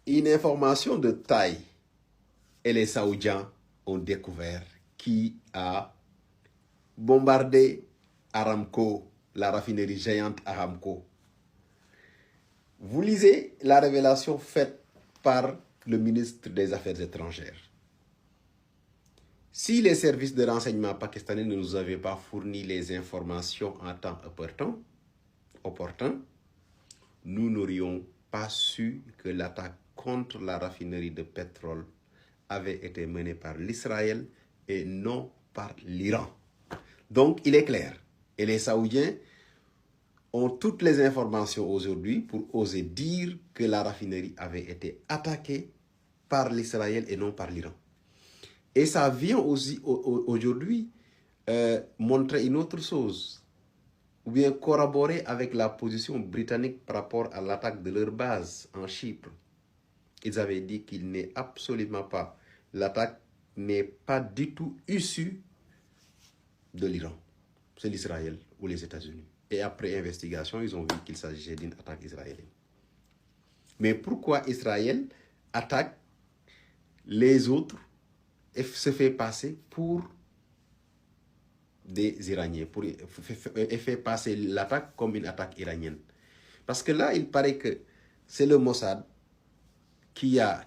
Une information de taille, et les Saoudiens ont découvert qui a bombardé Aramco, la raffinerie géante Aramco. Vous lisez la révélation faite par le ministre des Affaires étrangères. Si les services de renseignement pakistanais ne nous avaient pas fourni les informations en temps opportun, nous n'aurions pas su que l'attaque contre la raffinerie de pétrole avait été menée par l'Israël et non par l'Iran. Donc, il est clair. Et les Saoudiens ont toutes les informations aujourd'hui pour oser dire que la raffinerie avait été attaquée par l'Israël et non par l'Iran. Et ça vient aussi aujourd'hui montrer une autre chose, ou bien corroborer avec la position britannique par rapport à l'attaque de leur base en Chypre. Ils avaient dit qu'il n'est absolument pas, l'attaque n'est pas du tout issue de l'Iran, c'est l'Israël ou les États-Unis. Et après investigation, ils ont vu qu'il s'agissait d'une attaque israélienne. Mais pourquoi Israël attaque les autres et se fait passer pour des Iraniens, et fait passer l'attaque comme une attaque iranienne? Parce que là, il paraît que c'est le Mossad qui a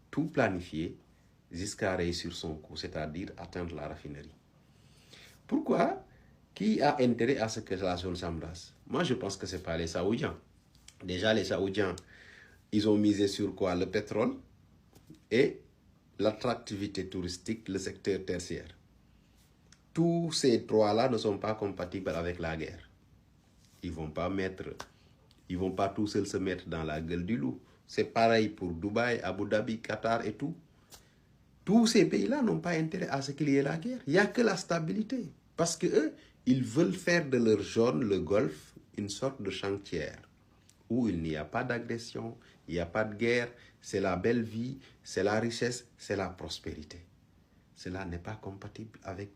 tout planifié jusqu'à réussir son coup, c'est-à-dire atteindre la raffinerie. Pourquoi? Qui a intérêt à ce que la zone s'embrasse? Moi, je pense que ce n'est pas les Saoudiens. Déjà, les Saoudiens, ils ont misé sur quoi? Le pétrole et l'attractivité touristique, le secteur tertiaire. Tous ces trois-là ne sont pas compatibles avec la guerre. Ils vont pas tout seuls se mettre dans la gueule du loup. C'est pareil pour Dubaï, Abu Dhabi, Qatar et tout. Tous ces pays-là n'ont pas intérêt à ce qu'il y ait la guerre. Il n'y a que la stabilité. Parce qu'eux, ils veulent faire de leur zone, le Golfe, une sorte de chantière où il n'y a pas d'agression, il n'y a pas de guerre, c'est la belle vie, c'est la richesse, c'est la prospérité. Cela n'est pas compatible avec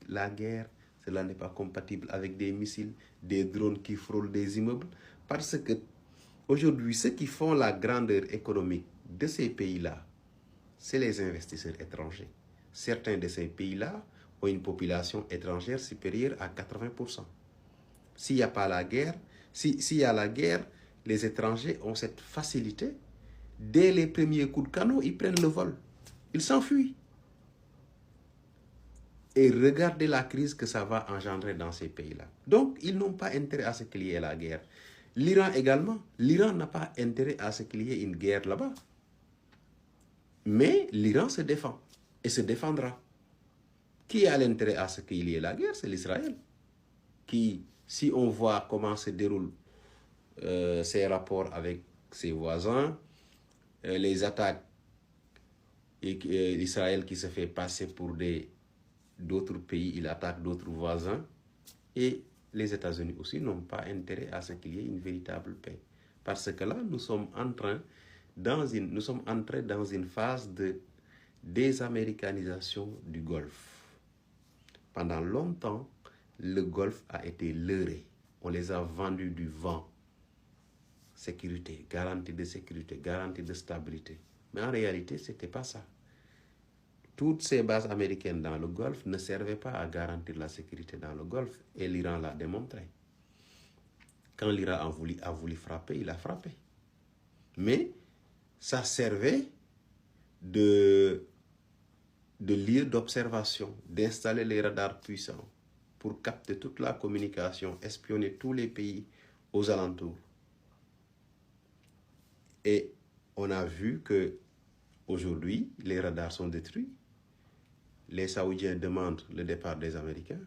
la guerre, cela n'est pas compatible avec des missiles, des drones qui frôlent des immeubles. Parce que aujourd'hui, ceux qui font la grandeur économique de ces pays-là, c'est les investisseurs étrangers. Certains de ces pays-là ont une population étrangère supérieure à 80%. S'il n'y a pas la guerre, s'il y a la guerre, les étrangers ont cette facilité. Dès les premiers coups de canon, ils prennent le vol. Ils s'enfuient. Et regardez la crise que ça va engendrer dans ces pays-là. Donc, ils n'ont pas intérêt à ce qu'il y ait la guerre. L'Iran également. L'Iran n'a pas intérêt à ce qu'il y ait une guerre là-bas. Mais l'Iran se défend et se défendra. Qui a l'intérêt à ce qu'il y ait la guerre? C'est l'Israël. Qui, si on voit comment se déroulent ses rapports avec ses voisins, les attaques, et l'Israël qui se fait passer pour d'autres pays, il attaque d'autres voisins, et les États-Unis aussi n'ont pas intérêt à ce qu'il y ait une véritable paix. Parce que là, nous sommes entrés dans une phase de désaméricanisation du Golfe. Pendant longtemps, le Golfe a été leurré. On les a vendus du vent. Sécurité, garantie de stabilité. Mais en réalité, ce n'était pas ça. Toutes ces bases américaines dans le Golfe ne servaient pas à garantir la sécurité dans le Golfe. Et l'Iran l'a démontré. Quand l'Iran a voulu frapper, il a frappé. Mais ça servait de lieu d'observation, d'installer les radars puissants pour capter toute la communication, espionner tous les pays aux alentours. Et on a vu que aujourd'hui, les radars sont détruits. Les Saoudiens demandent le départ des Américains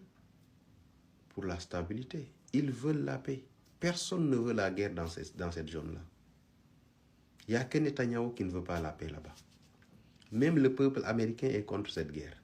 pour la stabilité. Ils veulent la paix. Personne ne veut la guerre dans cette zone-là. Il n'y a que Netanyahou qui ne veut pas la paix là-bas. Même le peuple américain est contre cette guerre.